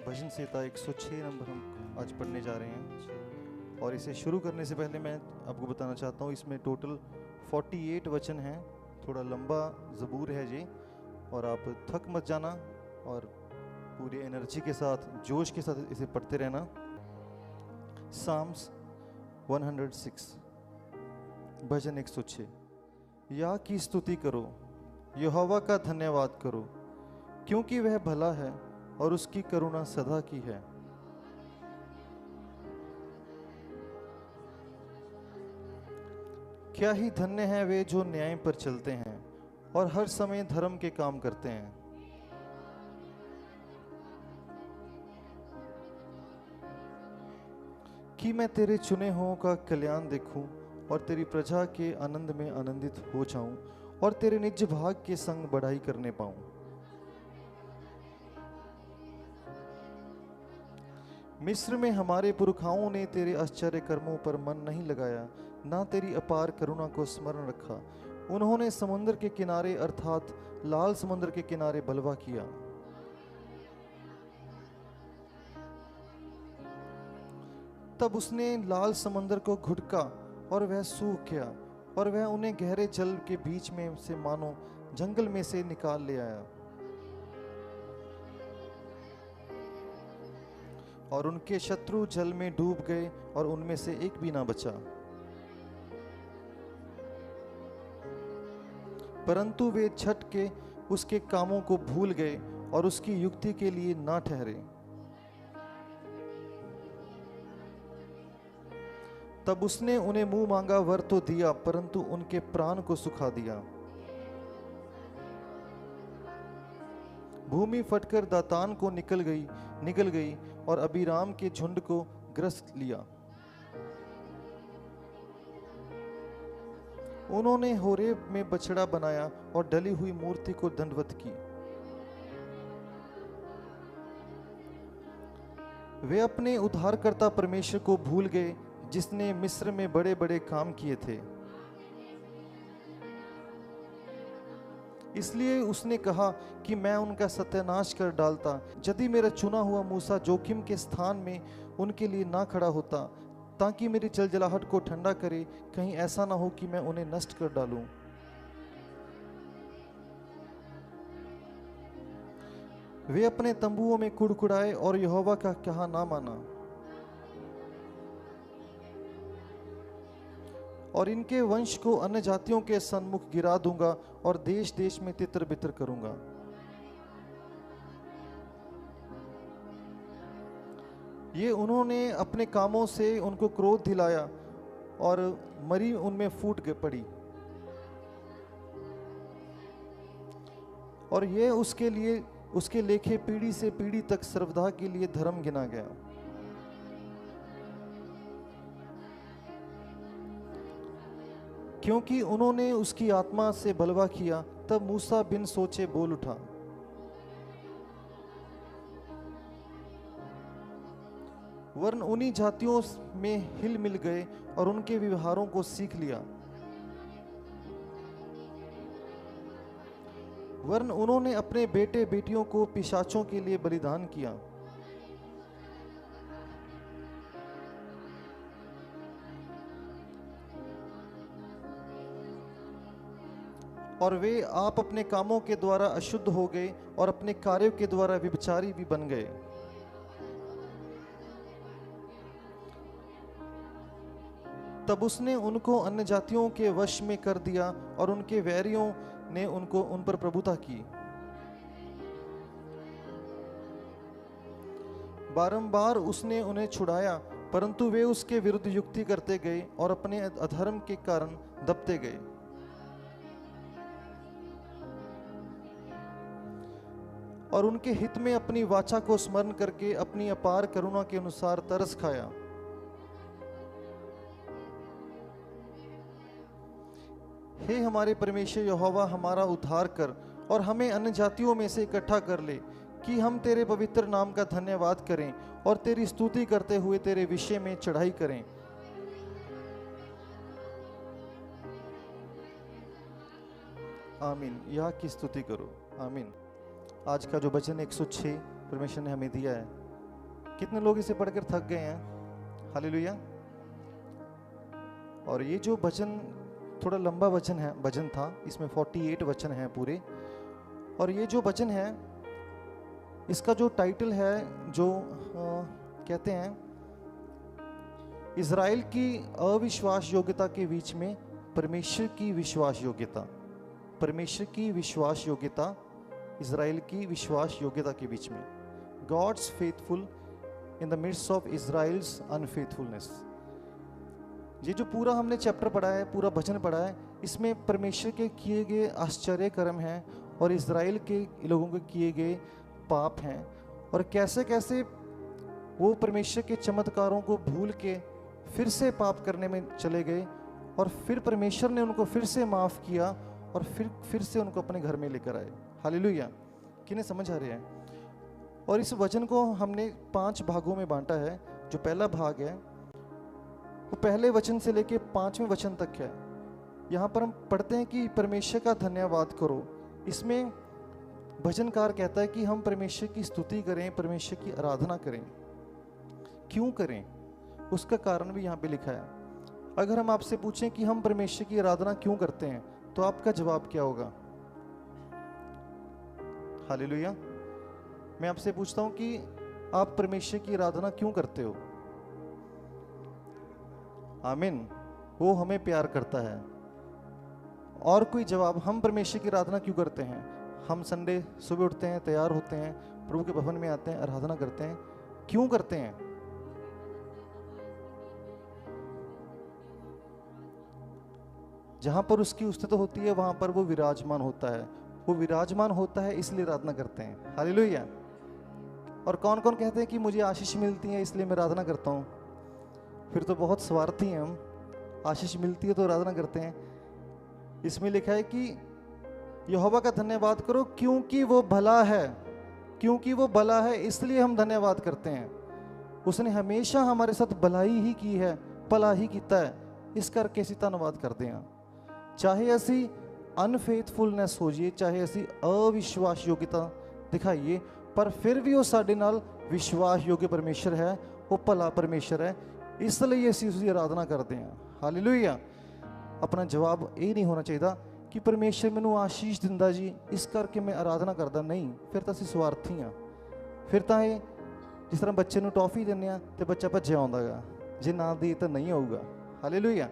भजन संहिता 106 number हम आज पढ़ने जा रहे हैं। और इसे शुरू करने से पहले मैं आपको बताना चाहता हूँ, इसमें टोटल 48 वचन हैं। थोड़ा लंबा ज़बूर है ये, और आप थक मत जाना और पूरी एनर्जी के साथ, जोश के साथ इसे पढ़ते रहना। साम्स 106, भजन 106। या की स्तुति करो, यहोवा का धन्यवाद करो, क्योंकि वह भला है और उसकी करुणा सदा की है। क्या ही धन्य है वे जो न्याय पर चलते हैं और हर समय धर्म के काम करते हैं। कि मैं तेरे चुने हुओं का कल्याण देखूं और तेरी प्रजा के आनंद में आनंदित हो जाऊं और तेरे निज भाग के संग बढ़ाई करने पाऊं। मिस्र में हमारे पुरखाओं ने तेरे आश्चर्य कर्मों पर मन नहीं लगाया, ना तेरी अपार करुणा को स्मरण रखा। उन्होंने समुद्र के किनारे अर्थात लाल समुद्र के किनारे बलवा किया। तब उसने लाल समुद्र को घुटका और वह सूख गया, और वह उन्हें गहरे जल के बीच में से मानो जंगल में से निकाल ले आया। और उनके शत्रु जल में डूब गए और उनमें से एक भी ना बचा। परंतु वे झट के उसके कामों को भूल गए और उसकी युक्ति के लिए ना ठहरे। तब उसने उन्हें मुंह मांगा वर तो दिया, परंतु उनके प्राण को सुखा दिया। भूमि फटकर दातान को निकल गई और अबीराम के झुंड को ग्रस्त लिया। उन्होंने होरेब में बछड़ा बनाया और डली हुई मूर्ति को दंडवत की। वे अपने उद्धारकर्ता परमेश्वर को भूल गए, जिसने मिस्र में बड़े बड़े काम किए थे। इसलिए उसने कहा कि मैं उनका सत्यानाश कर डालता, यदि मेरा चुना हुआ मूसा जोखिम के स्थान में उनके लिए ना खड़ा होता, ताकि मेरी जलजलाहट को ठंडा करे। कहीं ऐसा ना हो कि मैं उन्हें नष्ट कर डालूं। वे अपने तंबुओं में कुड़कुड़ाए और यहोवा का कहा ना माना। और इनके वंश को अन्य जातियों के सन्मुख गिरा दूंगा और देश देश में तितर बितर करूंगा। ये उन्होंने अपने कामों से उनको क्रोध दिलाया और मरी उनमें फूट पड़ी। और ये उसके लेखे पीढ़ी से पीढ़ी तक सर्वदा के लिए धर्म गिना गया। क्योंकि उन्होंने उसकी आत्मा से बलवा किया, तब मूसा बिन सोचे बोल उठा। वरन उन्हीं जातियों में हिल मिल गए और उनके व्यवहारों को सीख लिया। वरन उन्होंने अपने बेटे बेटियों को पिशाचों के लिए बलिदान किया। और वे आप अपने कामों के द्वारा अशुद्ध हो गए और अपने कार्यों के द्वारा व्यभिचारी भी बन गए। तब उसने उनको अन्य जातियों के वश में कर दिया और उनके वैरियों ने उन पर प्रभुता की। बारंबार उसने उन्हें छुड़ाया, परंतु वे उसके विरुद्ध युक्ति करते गए और अपने अधर्म के कारण दबते गए। और उनके हित में अपनी वाचा को स्मरण करके अपनी अपार करुणा के अनुसार तरस खाया। हे हमारे परमेश्वर यहोवा, हमारा उद्धार कर और हमें अन्य जातियों में से इकट्ठा कर ले, कि हम तेरे पवित्र नाम का धन्यवाद करें और तेरी स्तुति करते हुए तेरे विषय में चढ़ाई करें। आमीन। यह की स्तुति करो। आमीन। आज का जो वचन 106 परमेश्वर ने हमें दिया है, कितने लोग इसे पढ़कर थक गए हैं? हालेलुया। और ये जो वचन थोड़ा लंबा वचन था, इसमें 48 वचन हैं पूरे। और ये जो वचन है, इसका जो टाइटल है, जो कहते हैं इज़राइल की अविश्वास योग्यता के बीच में परमेश्वर की विश्वास योग्यता। परमेश्वर की विश्वास योग्यता, इज़राइल की विश्वास योग्यता के बीच में। God's faithful in the midst of Israel's unfaithfulness. ये जो पूरा हमने चैप्टर पढ़ा है, पूरा वचन पढ़ा है, इसमें परमेश्वर के किए गए आश्चर्य कर्म हैं और इज़राइल के लोगों के किए गए पाप हैं, और कैसे कैसे वो परमेश्वर के चमत्कारों को भूल के फिर से पाप करने में चले गए, और फिर परमेश्वर ने उनको फिर से माफ़ किया और फिर से उनको अपने घर में लेकर आए। हालेलुया। किन्हें समझ आ रहे हैं? और इस वचन को हमने 5 भागों में बांटा है। जो पहला भाग है वो पहले वचन से लेके 5वें वचन तक है। यहाँ पर हम पढ़ते हैं कि परमेश्वर का धन्यवाद करो। इसमें भजनकार कहता है कि हम परमेश्वर की स्तुति करें, परमेश्वर की आराधना करें। क्यों करें, उसका कारण भी यहाँ पे लिखा है। अगर हम आपसे पूछें कि हम परमेश्वर की आराधना क्यों करते हैं, तो आपका जवाब क्या होगा? हालेलुया। मैं आपसे पूछता हूं कि आप परमेश्वर की आराधना क्यों करते हो? आमीन। वो हमें प्यार करता है। और कोई जवाब? हम परमेश्वर की आराधना क्यों करते हैं? हम संडे सुबह उठते हैं, तैयार होते हैं, प्रभु के भवन में आते हैं, आराधना करते हैं। क्यों करते हैं? जहां पर उसकी अस्तित्व होती है वहां पर वो विराजमान होता है। वो विराजमान होता है, इसलिए आराधना करते हैं। हालेलुया। और कौन कौन कहते हैं कि मुझे आशीष मिलती है इसलिए मैं आराधना करता हूँ? फिर तो बहुत स्वार्थी हैं हम। आशीष मिलती है तो आराधना करते हैं। इसमें लिखा है कि यहोवा का धन्यवाद करो क्योंकि वो भला है। क्योंकि वो भला है इसलिए हम धन्यवाद करते हैं। उसने हमेशा हमारे साथ भलाई ही की है, भला ही कीता है, इस करके ਅਸੀਂ ਧੰਨਵਾਦ ਕਰਦੇ ਹਾਂ। ਚਾਹੇ ਅਸੀਂ ਅਨਫੇਥਫੁਲਨੈਸ ਹੋ ਜਾਈਏ, ਚਾਹੇ ਅਸੀਂ ਅਵਿਸ਼ਵਾਸਯੋਗਤਾ ਦਿਖਾਈਏ, ਪਰ ਫਿਰ ਵੀ ਉਹ ਸਾਡੇ ਨਾਲ ਵਿਸ਼ਵਾਸਯੋਗ ਪਰਮੇਸ਼ਰ ਹੈ, ਉਹ ਭਲਾ ਪਰਮੇਸ਼ਰ ਹੈ, ਇਸ ਲਈ ਅਸੀਂ ਉਸਦੀ ਆਰਾਧਨਾ ਕਰਦੇ ਹਾਂ। ਹਾਲੇਲੂਇਆ। ਆਪਣਾ ਜਵਾਬ ਇਹ ਨਹੀਂ ਹੋਣਾ ਚਾਹੀਦਾ ਕਿ ਪਰਮੇਸ਼ਰ ਮੈਨੂੰ ਆਸ਼ੀਸ਼ ਦਿੰਦਾ ਜੀ ਇਸ ਕਰਕੇ ਮੈਂ ਆਰਾਧਨਾ ਕਰਦਾ। ਨਹੀਂ, ਫਿਰ ਤਾਂ ਅਸੀਂ ਸਵਾਰਥੀ ਹਾਂ। ਫਿਰ ਤਾਂ ਇਹ ਜਿਸ ਤਰ੍ਹਾਂ ਬੱਚੇ ਨੂੰ ਟੌਫੀ ਦਿੰਦੇ ਆ ਤੇ ਬੱਚਾ ਭੱਜਿਆ ਆਉਂਦਾ ਗਾ, ਜੇ ਨਾ ਦੇ ਤਾਂ ਨਹੀਂ ਆਊਗਾ। ਹਾਲੇਲੂਇਆ।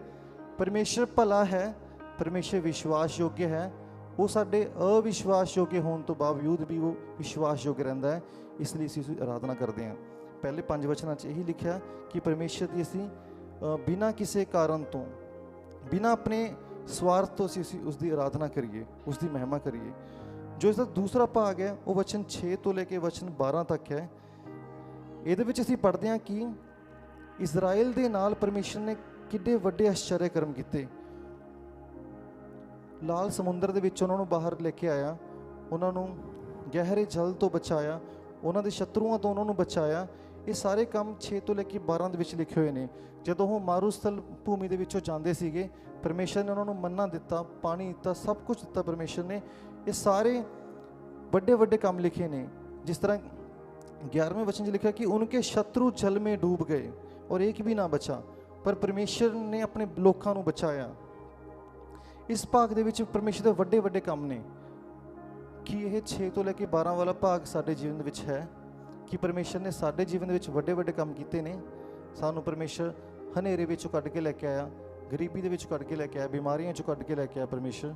ਪਰਮੇਸ਼ਰ ਭਲਾ ਹੈ, ਪਰਮੇਸ਼ਰ ਵਿਸ਼ਵਾਸਯੋਗ ਹੈ। ਉਹ ਸਾਡੇ ਅਵਿਸ਼ਵਾਸਯੋਗ ਹੋਣ ਤੋਂ ਬਾਵਜੂਦ ਵੀ ਉਹ ਵਿਸ਼ਵਾਸਯੋਗ ਰਹਿੰਦਾ ਹੈ, ਇਸ ਲਈ ਅਸੀਂ ਉਸਦੀ ਆਰਾਧਨਾ ਕਰਦੇ ਹਾਂ। ਪਹਿਲੇ 5 ਵਚਨਾਂ 'ਚ ਇਹੀ ਲਿਖਿਆ ਕਿ ਪਰਮੇਸ਼ਰ ਦੀ ਅਸੀਂ ਬਿਨਾਂ ਕਿਸੇ ਕਾਰਨ ਤੋਂ, ਬਿਨਾਂ ਆਪਣੇ ਸਵਾਰਥ ਤੋਂ ਅਸੀਂ ਉਸਦੀ ਆਰਾਧਨਾ ਕਰੀਏ, ਉਸਦੀ ਮਹਿਮਾ ਕਰੀਏ। ਜੋ ਇਸਦਾ ਦੂਸਰਾ ਭਾਗ ਹੈ ਉਹ ਵਚਨ 6 ਤੋਂ ਲੈ ਕੇ ਵਚਨ 12 ਤੱਕ ਹੈ। ਇਹਦੇ ਵਿੱਚ ਅਸੀਂ ਪੜ੍ਹਦੇ ਹਾਂ ਕਿ ਇਜ਼ਰਾਈਲ ਦੇ ਨਾਲ ਪਰਮੇਸ਼ਰ ਨੇ ਕਿੱਡੇ ਵੱਡੇ ਆਸ਼ਚर्य ਕਰਮ ਕੀਤੇ। ਲਾਲ ਸਮੁੰਦਰ ਦੇ ਵਿੱਚ ਉਹਨਾਂ ਨੂੰ ਬਾਹਰ ਲੈ ਕੇ ਆਇਆ, ਉਹਨਾਂ ਨੂੰ ਗਹਿਰੇ ਜਲ ਤੋਂ ਬਚਾਇਆ, ਉਹਨਾਂ ਦੇ ਸ਼ਤਰੂਆਂ ਤੋਂ ਉਹਨਾਂ ਨੂੰ ਬਚਾਇਆ। ਇਹ ਸਾਰੇ ਕੰਮ 6 ਤੋਂ ਲੈ ਕੇ 12 ਦੇ ਵਿੱਚ ਲਿਖੇ ਹੋਏ ਨੇ। ਜਦੋਂ ਉਹ ਮਾਰੂਸਥਲ ਭੂਮੀ ਦੇ ਵਿੱਚੋਂ ਜਾਂਦੇ ਸੀਗੇ, ਪਰਮੇਸ਼ਰ ਨੇ ਉਹਨਾਂ ਨੂੰ ਮੰਨਾ ਦਿੱਤਾ, ਪਾਣੀ ਦਿੱਤਾ, ਸਭ ਕੁਝ ਦਿੱਤਾ ਪਰਮੇਸ਼ਰ ਨੇ। ਇਹ ਸਾਰੇ ਵੱਡੇ ਵੱਡੇ ਕੰਮ ਲਿਖੇ ਨੇ। ਜਿਸ ਤਰ੍ਹਾਂ 11वें वचन 'ਚ लिखा कि उनके शत्रु जल में डूब गए और एक भी ना बचा, पर परमेश्वर ने अपने लोगों ਨੂੰ ਬਚਾਇਆ। ਇਸ ਭਾਗ ਦੇ ਵਿੱਚ ਪਰਮੇਸ਼ਰ ਦੇ ਵੱਡੇ ਵੱਡੇ ਕੰਮ ਨੇ। ਕਿ ਇਹ 6 ਤੋਂ ਲੈ ਕੇ 12 ਵਾਲਾ ਭਾਗ ਸਾਡੇ ਜੀਵਨ ਦੇ ਵਿੱਚ ਹੈ ਕਿ ਪਰਮੇਸ਼ਰ ਨੇ ਸਾਡੇ ਜੀਵਨ ਦੇ ਵਿੱਚ ਵੱਡੇ ਵੱਡੇ ਕੰਮ ਕੀਤੇ ਨੇ। ਸਾਨੂੰ ਪਰਮੇਸ਼ਰ ਹਨੇਰੇ ਵਿੱਚੋਂ ਕੱਢ ਕੇ ਲੈ ਕੇ ਆਇਆ, ਗਰੀਬੀ ਦੇ ਵਿੱਚੋਂ ਕੱਢ ਕੇ ਲੈ ਕੇ ਆਇਆ, ਬਿਮਾਰੀਆਂ 'ਚੋਂ ਕੱਢ ਕੇ ਲੈ ਕੇ ਆਇਆ ਪਰਮੇਸ਼ਰ।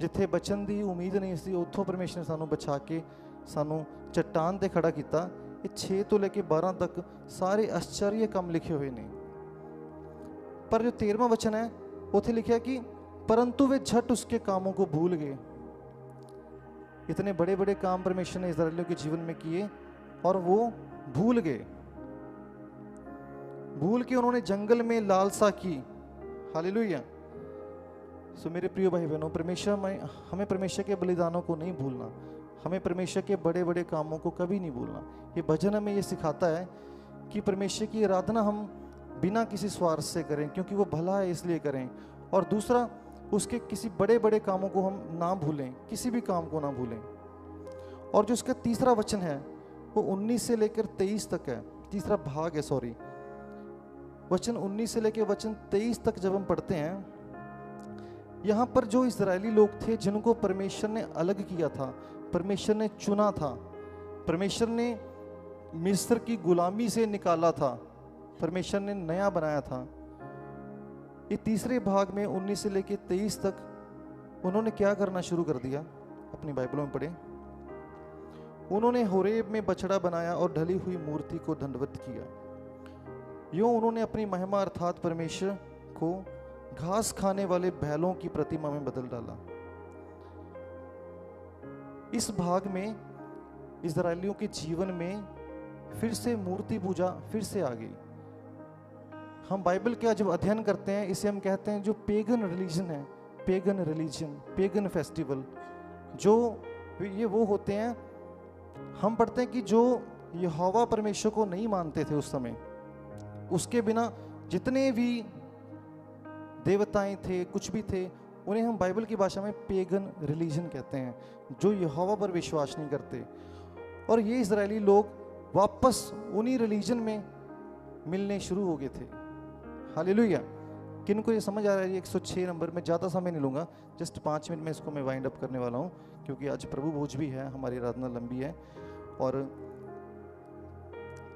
ਜਿੱਥੇ ਬਚਣ ਦੀ ਉਮੀਦ ਨਹੀਂ ਸੀ ਉੱਥੋਂ ਪਰਮੇਸ਼ਰ ਨੇ ਸਾਨੂੰ ਬਚਾ ਕੇ ਸਾਨੂੰ चट्टान ਤੇ ਖੜਾ ਕੀਤਾ। ਇਹ 6 ਤੋਂ ਲੈ ਕੇ 12 ਤੱਕ ਸਾਰੇ ਆਸ਼ਚर्य ਕੰਮ ਲਿਖੇ ਹੋਏ ਨੇ। पर जो 13वां वचन है उसे लिखा कि परंतु वे झट उसके कामों को भूल गए। इतने बड़े बड़े काम परमेश्वर ने इस्राएलियों के जीवन में किए और वो भूल गए। भूल के उन्होंने जंगल में लालसा की। हालेलुया। सो मेरे प्रिय भाई बहनों, हमें परमेश्वर के बलिदानों को नहीं भूलना, हमें परमेश्वर के बड़े बड़े कामों को कभी नहीं भूलना। ये भजन हमें ये सिखाता है कि परमेश्वर की आराधना हम बिना किसी स्वार्थ से करें, क्योंकि वो भला है इसलिए करें। और दूसरा, उसके किसी बड़े बड़े कामों को हम ना भूलें, किसी भी काम को ना भूलें। और जो उसका तीसरा वचन है वो 19 से लेकर 23 तक है। तीसरा भाग है, सॉरी, वचन 19 से लेकर वचन 23 तक जब हम पढ़ते हैं, यहाँ पर जो इजरायली लोग थे जिनको परमेश्वर ने अलग किया था, परमेश्वर ने चुना था, परमेश्वर ने मिस्र की गुलामी से निकाला था, परमेश्वर ने नया बनाया था, ये तीसरे भाग में 19 से लेकर 23 तक उन्होंने क्या करना शुरू कर दिया? अपनी बाइबलों में पढ़े। उन्होंने होरेब में बछड़ा बनाया और ढली हुई मूर्ति को दंडवत किया। यूं उन्होंने अपनी महिमा अर्थात परमेश्वर को घास खाने वाले बैलों की प्रतिमा में बदल डाला। इस भाग में इजरायलियों के जीवन में फिर से मूर्ति पूजा फिर से आ गई। हम बाइबल का जब अध्ययन करते हैं, इसे हम कहते हैं जो पेगन रिलीजन है, पेगन रिलीजन, पेगन फेस्टिवल, जो ये वो होते हैं, हम पढ़ते हैं कि जो यहोवा परमेश्वर को नहीं मानते थे उस समय, उसके बिना जितने भी देवताएं थे, कुछ भी थे, उन्हें हम बाइबल की भाषा में पेगन रिलीजन कहते हैं, जो यहोवा पर विश्वास नहीं करते। और ये इजरायली लोग वापस उन्हीं रिलीजन में मिलने शुरू हो गए थे। हालेलुया। किनको ये समझ आ रहा है? 106 नंबर में ज़्यादा समय नहीं लूँगा, जस्ट 5 मिनट में इसको मैं वाइंड अप करने वाला हूँ, क्योंकि आज प्रभु भोज भी है, हमारी आराधना लंबी है। और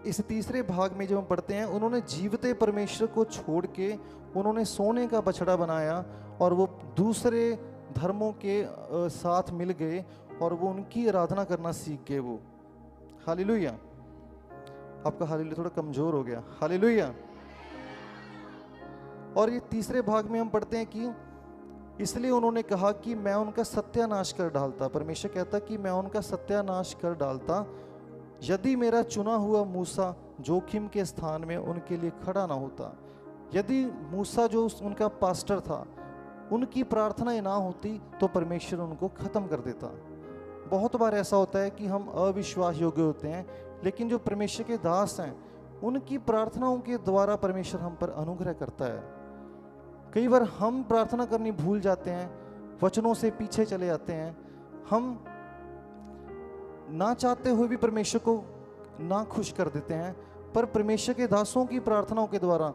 इस तीसरे भाग में जब हम पढ़ते हैं, उन्होंने जीवते परमेश्वर को छोड़ के उन्होंने सोने का बछड़ा बनाया और वो दूसरे धर्मों के साथ मिल गए और वो उनकी आराधना करना सीख गए वो। हालेलुया। आपका हालेलुया थोड़ा कमजोर हो गया। हालेलुया। और ये तीसरे भाग में हम पढ़ते हैं कि इसलिए उन्होंने कहा कि मैं उनका सत्यानाश कर डालता। परमेश्वर कहता कि मैं उनका सत्यानाश कर डालता यदि मेरा चुना हुआ मूसा जोखिम के स्थान में उनके लिए खड़ा ना होता। यदि मूसा जो उनका पास्टर था, उनकी प्रार्थनाएं ना होती तो परमेश्वर उनको खत्म कर देता। बहुत बार ऐसा होता है कि हम अविश्वास योग्य होते हैं, लेकिन जो परमेश्वर के दास हैं, उनकी प्रार्थनाओं के द्वारा परमेश्वर हम पर अनुग्रह करता है। कई बार हम प्रार्थना करनी भूल जाते हैं, वचनों से पीछे चले जाते हैं, हम ना चाहते हुए भी परमेश्वर को ना खुश कर देते हैं, पर परमेश्वर के दासों की प्रार्थनाओं के द्वारा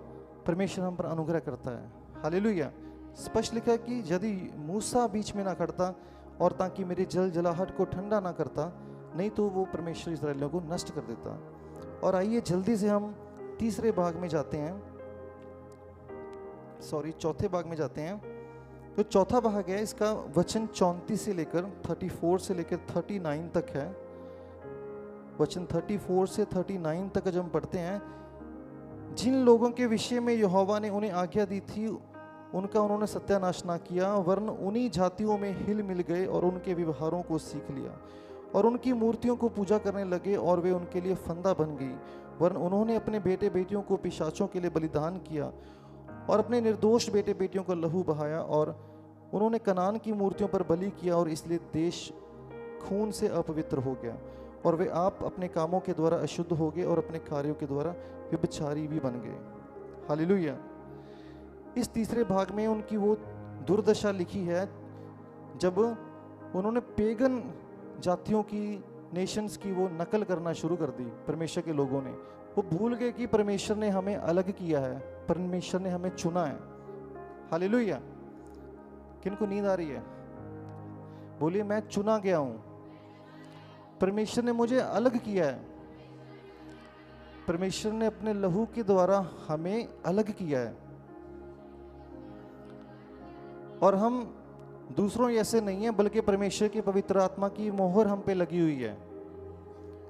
परमेश्वर हम पर अनुग्रह करता है। हालेलुया। स्पष्ट लिखा है कि यदि मूसा बीच में ना खड़ता और ताकि मेरी जल जलाहट को ठंडा ना करता, नहीं तो वो परमेश्वर इस्राएलियों को नष्ट कर देता। और आइए जल्दी से हम तीसरे भाग में जाते हैं, सॉरी चौथे भाग में जाते हैं। तो चौथा भाग है, इसका वचन 34 से लेकर 34 से लेकर 39 तक है। वचन 34 से 39 तक जब हम पढ़ते हैं, जिन लोगों के विषय में यहोवा ने उन्हें आज्ञा दी थी उनका उन्होंने सत्यानाश ना किया, वरन उन्हीं जातियों में हिल मिल गए और उनके व्यवहारों को सीख लिया और उनकी मूर्तियों को पूजा करने लगे और वे उनके लिए फंदा बन गई। वरन उन्होंने अपने बेटे बेटियों को पिशाचों के लिए बलिदान किया और अपने निर्दोष बेटे बेटियों को लहू बहाया, और उन्होंने कनान की मूर्तियों पर बलि किया और इसलिए देश खून से अपवित्र हो गया। और वे आप अपने कामों के द्वारा अशुद्ध हो गए और अपने कार्यों के द्वारा व्यभिचारी भी बन गए। हालेलुया। इस तीसरे भाग में उनकी वो दुर्दशा लिखी है जब उन्होंने पेगन जातियों की, नेशंस की वो नकल करना शुरू कर दी। परमेश्वर के लोगों ने वो भूल गए कि परमेश्वर ने हमें अलग किया है, परमेश्वर ने हमें चुना है। हालेलुया। किनको नींद आ रही है? बोलिए मैं चुना गया हूं, परमेश्वर ने मुझे अलग किया है, परमेश्वर ने अपने लहू के द्वारा हमें अलग किया है। और हम दूसरों जैसे नहीं है, बल्कि परमेश्वर की पवित्र आत्मा की मोहर हम पे लगी हुई है।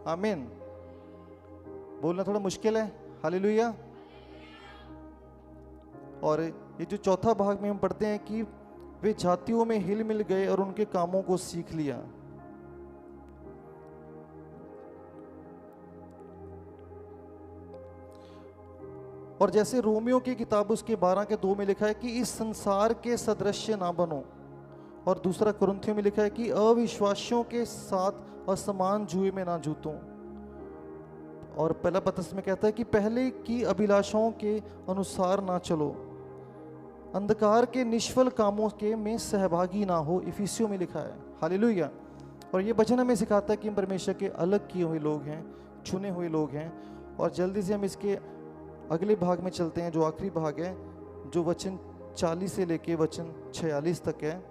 आमीन। बोलना थोड़ा मुश्किल है। हालेलुया। और ये जो चौथा भाग में हम पढ़ते हैं कि वे जातियों में हिल मिल गए और उनके कामों को सीख लिया। और जैसे रोमियो की किताब उसके 12 के 2 में लिखा है कि इस संसार के सदृश्य ना बनो, और दूसरा कुरिन्थियों में लिखा है कि अविश्वासियों के साथ असमान जुए में ना जूतो। और पहला पत्रस में कहता है कि पहले की अभिलाषाओं के अनुसार ना चलो, अंधकार के निष्फल कामों के में सहभागी ना हो। इफिसियों में लिखा है। हालेलुया। और ये वचन हमें सिखाता है कि हम परमेश्वर के अलग किए हुए लोग हैं, चुने हुए लोग हैं, और जल्दी से हम इसके अगले भाग में चलते हैं, जो आखिरी भाग है, जो वचन 40 से लेके वचन 46 तक है,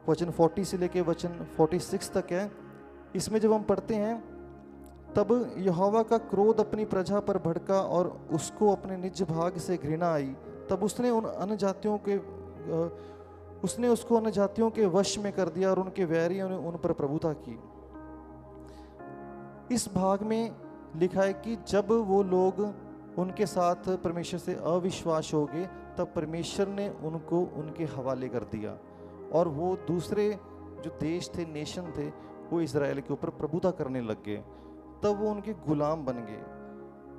वचन 40 से लेके वचन 46 तक है। इसमें जब हम पढ़ते हैं, तब यहोवा का क्रोध अपनी प्रजा पर भड़का और उसको अपने निज भाग से घृणा आई। तब उसने उसको अन्य जातियों के वश में कर दिया और उनके वैरियों ने उन पर प्रभुता की। इस भाग में लिखा है कि जब वो लोग उनके साथ परमेश्वर से अविश्वास हो गए, तब परमेश्वर ने उनको उनके हवाले कर दिया और वो दूसरे जो देश थे, नेशन थे, वो इजराइल के ऊपर प्रभुता करने लग गए। तब वो उनके गुलाम बन गए।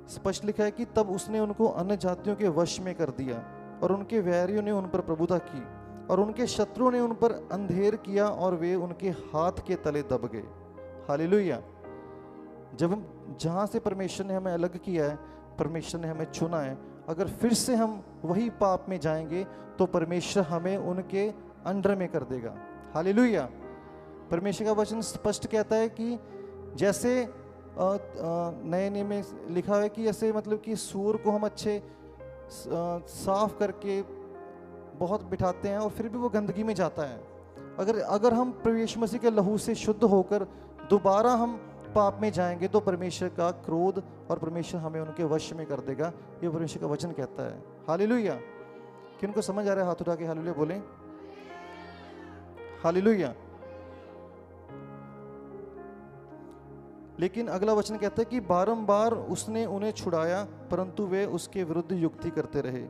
स्पष्ट लिखा है कि तब उसने उनको अन्य जातियों के वश में कर दिया और उनके वैरियों ने उन पर प्रभुता की और उनके शत्रुओं ने उन पर अंधेर किया और वे उनके हाथ के तले दब गए। हालेलुया। जब हम जहाँ से परमेश्वर ने हमें अलग किया है, परमेश्वर ने हमें चुना है, अगर फिर से हम वही पाप में जाएंगे तो परमेश्वर हमें उनके अंडर में कर देगा। हालेलुया। परमेश्वर का वचन स्पष्ट कहता है कि जैसे नए नियम में लिखा है कि ऐसे मतलब कि सूअर को हम अच्छे साफ करके बहुत बिठाते हैं और फिर भी वो गंदगी में जाता है। अगर हम प्रभु मसीह के लहू से शुद्ध होकर दोबारा हम पाप में जाएंगे तो परमेश्वर का क्रोध और परमेश्वर हमें उनके वश में कर देगा। ये परमेश्वर का वचन कहता है। हालेलुया। किनको समझ आ रहा है? हाथ उठा के हालेलुया बोलें। हालेलुया। लेकिन अगला वचन कहता है कि बारंबार उसने उन्हें छुड़ाया, परंतु वे उसके विरुद्ध युक्ति करते रहे।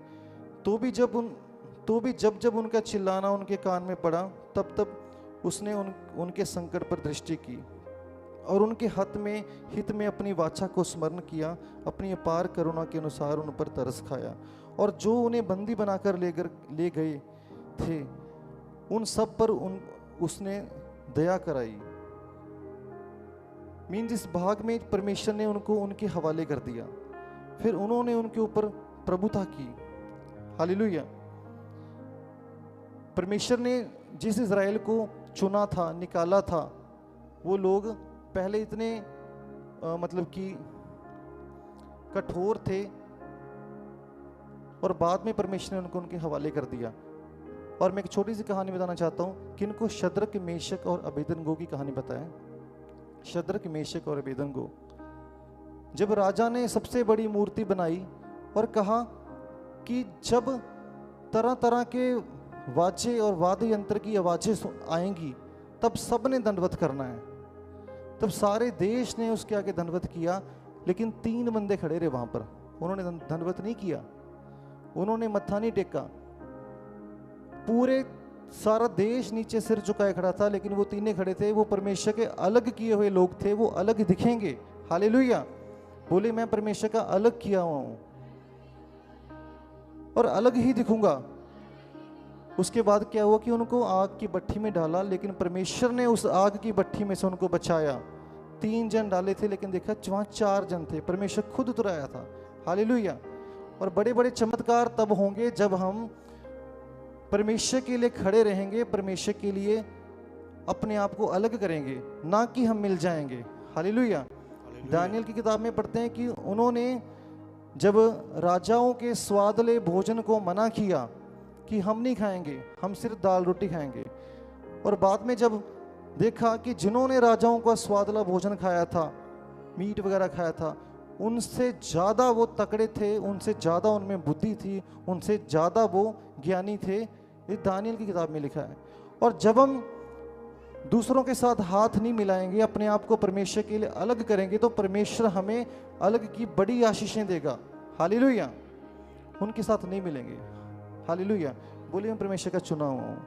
तो भी जब उनका चिल्लाना उनके कान में पड़ा, तब उसने उनके संकट पर दृष्टि की और उनके हित में अपनी वाचा को स्मरण किया, अपनी अपार करुणा के अनुसार उन पर तरस खाया और जो उन्हें बंदी बनाकर ले गए थे, उन सब पर उसने दया कराई। मीन्स इस भाग में परमेश्वर ने उनको उनके हवाले कर दिया, फिर उन्होंने उनके ऊपर प्रभुता की। हालेलुया। परमेश्वर ने जिस इज़राइल को चुना था, निकाला था, वो लोग पहले इतने मतलब कि कठोर थे और बाद में परमेश्वर ने उनको उनके हवाले कर दिया। और मैं एक छोटी सी कहानी बताना चाहता हूँ कि इनको शद्रक, मेशक और अबेदनगो की कहानी बताएं। शद्रक, मेशक और अबेदनगो, जब राजा ने सबसे बड़ी मूर्ति बनाई और कहा कि जब तरह तरह के वाद्य और वाद्य यंत्र की आवाजें आएंगी तब सब ने दंडवत करना है। तब सारे देश ने उसके आगे दंडवत किया, लेकिन 3 बंदे खड़े रहे वहां पर, उन्होंने दंडवत नहीं किया, उन्होंने मत्था नहीं टेका। पूरे सारा देश नीचे सिर झुकाए खड़ा था, लेकिन वो 3 खड़े थे। वो परमेश्वर के अलग किए हुए लोग थे, वो अलग दिखेंगे। हालेलुया। बोले मैं परमेश्वर का अलग किया हुआ हूं और अलग ही दिखूंगा। उसके बाद क्या हुआ कि उनको आग की भट्ठी में डाला, लेकिन परमेश्वर ने उस आग की भट्ठी में से उनको बचाया। 3 जन डाले थे, लेकिन देखा वहां 4 जन थे, परमेश्वर खुद उतराया था। हालेलुया। और बड़े बड़े चमत्कार तब होंगे जब हम परमेश्वर के लिए खड़े रहेंगे, परमेश्वर के लिए अपने आप को अलग करेंगे, ना कि हम मिल जाएंगे। हालेलुया। दानियल की किताब में पढ़ते हैं कि उन्होंने जब राजाओं के स्वादले भोजन को मना किया कि हम नहीं खाएंगे, हम सिर्फ दाल रोटी खाएंगे, और बाद में जब देखा कि जिन्होंने राजाओं का स्वादला भोजन खाया था, मीट वगैरह खाया था, उनसे ज़्यादा वो तकड़े थे, उनसे ज़्यादा उनमें बुद्धि थी, उनसे ज़्यादा वो ज्ञानी थे। ये दानियल की किताब में लिखा है। और जब हम दूसरों के साथ हाथ नहीं मिलाएंगे, अपने आप को परमेश्वर के लिए अलग करेंगे, तो परमेश्वर हमें अलग की बड़ी आशीषें देगा। हालेलुया। उनके साथ नहीं मिलेंगे। हालेलुया। बोलिए मैं परमेश्वर का चुना हुआ हूँ,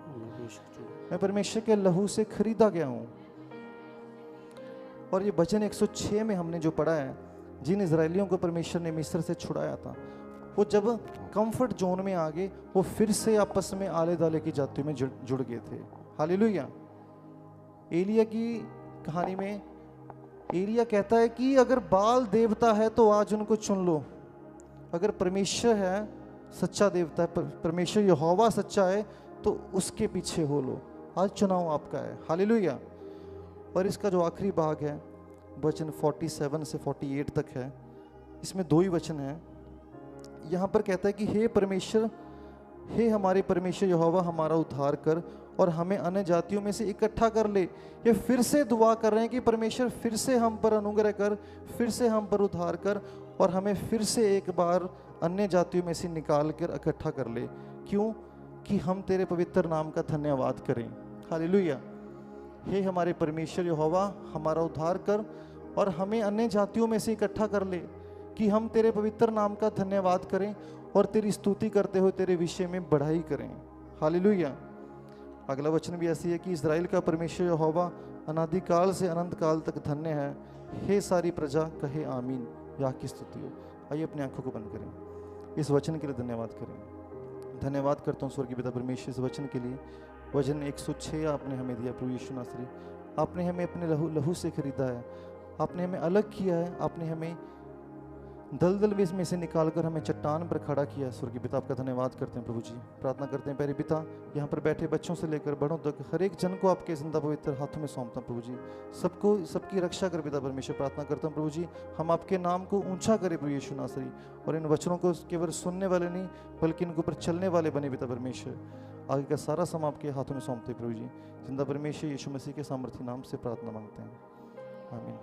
मैं परमेश्वर के लहू से खरीदा गया हूँ। और ये वचन 106 में हमने जो पढ़ा है, जिन इजरायलियों को परमेश्वर ने मिस्र से छुड़ाया था, वो जब कंफर्ट जोन में आ गए, वो फिर से आपस में आले दाले की जातियों में जुड़ गए थे। हालेलुया। एलिया की कहानी में एलिया कहता है कि अगर बाल देवता है तो आज उनको चुन लो, अगर परमेश्वर है, सच्चा देवता है, परमेश्वर यहोवा सच्चा है, तो उसके पीछे हो लो। आज चुनाव आपका है। हालेलुया। और इसका जो आखिरी भाग है, वचन 47 से 48 तक है, इसमें 2 ही वचन हैं। यहाँ पर कहता है कि हे परमेश्वर, हे हमारे परमेश्वर यहोवा, हमारा उद्धार कर और हमें अन्य जातियों में से इकट्ठा कर ले। ये फिर से दुआ कर रहे हैं कि परमेश्वर फिर से हम पर अनुग्रह कर, फिर से हम पर उद्धार कर और हमें फिर से एक बार अन्य जातियों में से निकाल कर इकट्ठा कर ले। क्यों? कि हम तेरे पवित्र नाम का धन्यवाद करें। हालेलुया। हे हमारे परमेश्वर यहोवा, हमारा उद्धार कर और हमें अन्य जातियों में से इकट्ठा कर ले, कि हम तेरे पवित्र नाम का धन्यवाद करें और तेरी स्तुति करते हुए तेरे विषय में बढ़ाई करें। हालेलुया। अगला वचन भी ऐसी है कि इज़राइल का परमेश्वर यहोवा अनादिकाल से अनंत काल तक धन्य है। हे सारी प्रजा कहे आमीन। या की स्तुति हो। आइए अपनी आंखों को बंद करें, इस वचन के लिए धन्यवाद करें। धन्यवाद करता हूँ स्वर्गीय पिता परमेश्वर इस वचन के लिए। वचन 106 आपने हमें दिया प्रभु यीशु नासरी। आपने हमें अपने लहू से खरीदा है, आपने हमें अलग किया है, आपने हमें दलदल में से निकालकर हमें चट्टान पर खड़ा किया है। स्वर्गीय पिता आपका धन्यवाद करते हैं प्रभु जी। प्रार्थना करते हैं प्यारे पिता, यहाँ पर बैठे बच्चों से लेकर बड़ों तक हर एक जन को आपके जिंदा पवित्र हाथों में सौंपता हूँ प्रभु जी। सबको, सबकी रक्षा कर पिता परमेश्वर। प्रार्थना करता हूँ प्रभु जी, हम आपके नाम को ऊंचा करें प्रभु यीशु नासरी, और इन वचनों को केवल सुनने वाले नहीं बल्कि इनके ऊपर चलने वाले बने पिता परमेश्वर। आगे का सारा समय आपके हाथों में सौंपते प्रभु जी। जिंदा परमेश्वर यीशु मसीह के सामर्थी नाम से प्रार्थना मांगते हैं, आमीन।